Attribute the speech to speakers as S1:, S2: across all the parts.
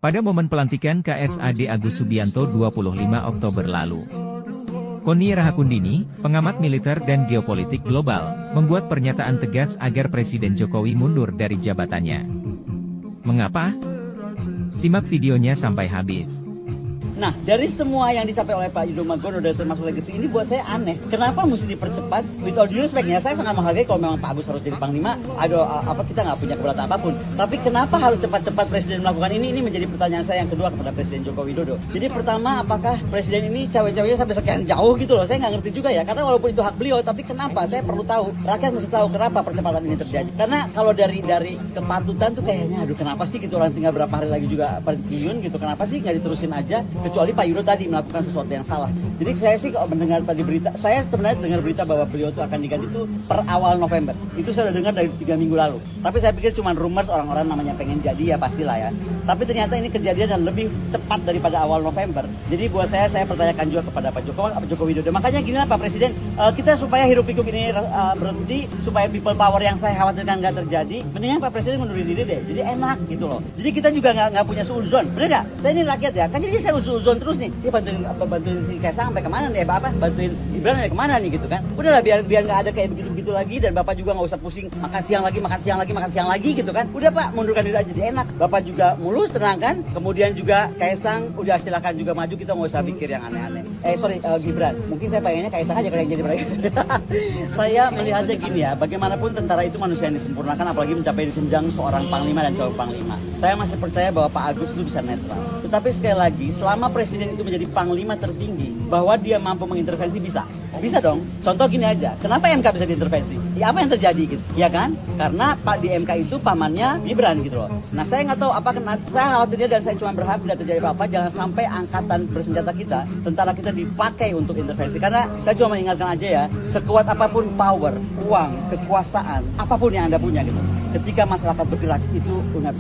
S1: Pada momen pelantikan KSAD Agus Subianto 25 Oktober lalu, Koni Rahakundini, pengamat militer dan geopolitik global, membuat pernyataan tegas agar Presiden Jokowi mundur dari jabatannya. Mengapa? Simak videonya sampai habis.
S2: Nah, dari semua yang disampaikan oleh Pak Yudho Margono dan termasuk legasi ini buat saya aneh. Kenapa mesti dipercepat? With all due respect, saya sangat menghargai kalau memang Pak Agus harus jadi Panglima. Kita nggak punya keberatan apapun. Tapi kenapa harus cepat-cepat Presiden melakukan ini? Ini menjadi pertanyaan saya yang kedua kepada Presiden Joko Widodo. Jadi pertama, apakah Presiden ini cawe-cawenya sampai sekian jauh gitu loh? Saya nggak ngerti juga ya. Karena walaupun itu hak beliau, tapi kenapa? Saya perlu tahu. Rakyat mesti tahu kenapa percepatan ini terjadi. Karena kalau dari kepatutan tuh kayaknya, aduh kenapa sih gitu orang tinggal berapa hari lagi juga pensiun gitu? Kenapa sih nggak diterusin aja? Kecuali Pak Yudho tadi melakukan sesuatu yang salah. Jadi saya sih kalau mendengar tadi berita, saya sebenarnya dengar berita bahwa beliau itu akan diganti itu per awal November. Itu saya udah dengar dari 3 minggu lalu. Tapi saya pikir cuma rumors, orang-orang namanya pengen jadi ya pastilah ya. Tapi ternyata ini kejadian dan lebih cepat daripada awal November. Jadi buat saya pertanyakan juga kepada Pak Joko Widodo. Makanya gini lah Pak Presiden, kita supaya hiruk pikuk ini berhenti, supaya people power yang saya khawatirkan nggak terjadi, mendingan Pak Presiden mundurin diri deh. Jadi enak gitu loh. Jadi kita juga nggak punya suuzon, bener nggak? Saya ini rakyat ya, kan jadi saya suuzon terus nih. Dia bantuin si Kaisang sampai kemana nih, bantuin Gibran sampai kemana nih gitu kan? Udahlah biar nggak ada kayak begitu lagi dan Bapak juga nggak usah pusing makan siang lagi gitu kan? Udah Pak, mundurkan diri aja, jadi enak. Bapak juga mulus, tenang kan? Kemudian juga Kaisang udah silakan juga maju, kita nggak usah pikir yang aneh-aneh. Gibran, mungkin saya pengennya Kaisang aja kalau yang jadi mereka. Saya melihatnya gini ya, bagaimanapun tentara itu manusia yang disempurnakan, apalagi mencapai jenjang seorang panglima dan calon panglima. Saya masih percaya bahwa Pak Agus itu bisa netral. Tetapi sekali lagi, selama Presiden itu menjadi panglima tertinggi, bahwa dia mampu mengintervensi bisa dong. Contoh gini aja, kenapa MK bisa diintervensi? Ya apa yang terjadi gitu, ya kan? Karena Pak di MK itu pamannya Gibran gitu loh. Nah saya nggak tahu saya khawatirnya dan saya cuma berharap tidak terjadi apa-apa, jangan sampai angkatan bersenjata kita, tentara kita dipakai untuk intervensi. Karena saya cuma mengingatkan aja ya, sekuat apapun power, uang, kekuasaan, apapun yang Anda punya gitu, ketika masyarakat bergerak itu nggak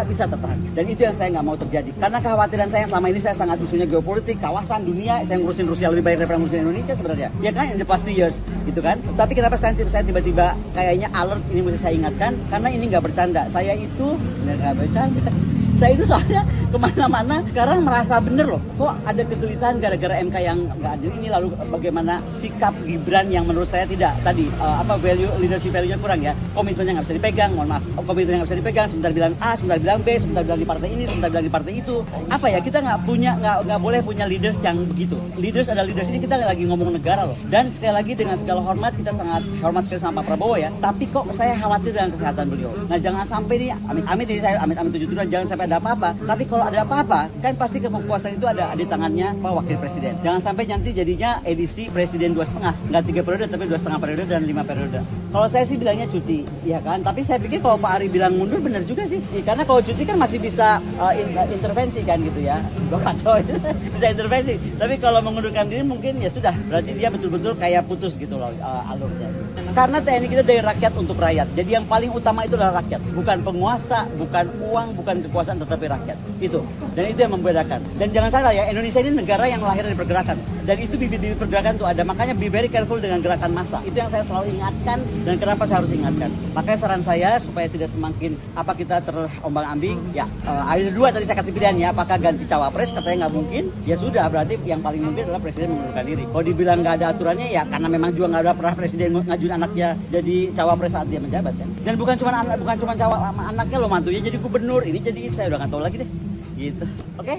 S2: bisa tertahan. Dan itu yang saya nggak mau terjadi. Karena kekhawatiran saya selama ini, saya sangat isunya geopolitik, kawasan, dunia. Saya ngurusin Rusia lebih baik daripada ngurusin Indonesia sebenarnya. Ya kan, in the past 2 years gitu kan. Tapi kenapa sekarang saya tiba-tiba kayaknya alert, ini mesti saya ingatkan. Karena ini nggak bercanda. Saya itu nggak bercanda. Saya itu soalnya kemana-mana sekarang merasa bener loh. Kok ada kegelisahan gara-gara MK yang nggak adil ini, lalu bagaimana sikap Gibran yang menurut saya tidak tadi leadership value-nya kurang ya. Komitmennya nggak bisa dipegang, mohon maaf. Komitmennya nggak bisa dipegang, sebentar bilang A, sebentar bilang B, sebentar bilang di partai ini, sebentar bilang di partai itu. Apa ya, kita nggak boleh punya leaders yang begitu. Leaders ini kita lagi ngomong negara loh. Dan sekali lagi dengan segala hormat, kita sangat hormat sekali sama Pak Prabowo ya. Tapi kok saya khawatir dengan kesehatan beliau. Nah jangan sampai nih, amit-amit ini saya amit-amit 7 tahun, jangan sampai ada apa-apa. Tapi kalau ada apa-apa, kan pasti kekuasaan itu ada di tangannya Pak Wakil Presiden. Jangan sampai nanti jadinya edisi Presiden 2,5, nggak 3 periode tapi 2,5 periode dan 5 periode. Kalau saya sih bilangnya cuti, ya kan. Tapi saya pikir kalau Pak Ari bilang mundur benar juga sih. Ya, karena kalau cuti kan masih bisa intervensi kan gitu ya. Bisa intervensi. Tapi kalau mengundurkan diri mungkin ya sudah, berarti dia betul-betul kayak putus gitu loh alurnya. Karena TNI kita dari rakyat untuk rakyat. Jadi yang paling utama itu adalah rakyat, bukan penguasa, bukan uang, bukan kekuasaan, tetapi rakyat. Itu. Dan itu yang membedakan. Dan jangan salah ya, Indonesia ini negara yang lahir dari pergerakan. Dan itu bibit-bibit pergerakan tuh ada. Makanya be very careful dengan gerakan massa. Itu yang saya selalu ingatkan dan kenapa saya harus ingatkan. Makanya saran saya supaya tidak semakin kita terombang-ambing, ya ada 2 tadi saya kasih pilihan ya, apakah ganti cawapres, katanya nggak mungkin. Ya sudah, berarti yang paling mungkin adalah Presiden mengundurkan diri. Kalau dibilang nggak ada aturannya ya karena memang juga nggak ada pernah Presiden ngajuin anaknya jadi cawapres saat dia menjabat kan. Dan bukan cuma anaknya loh, mantunya jadi gubernur, ini jadi saya udah nggak tahu lagi deh. Gitu. Oke?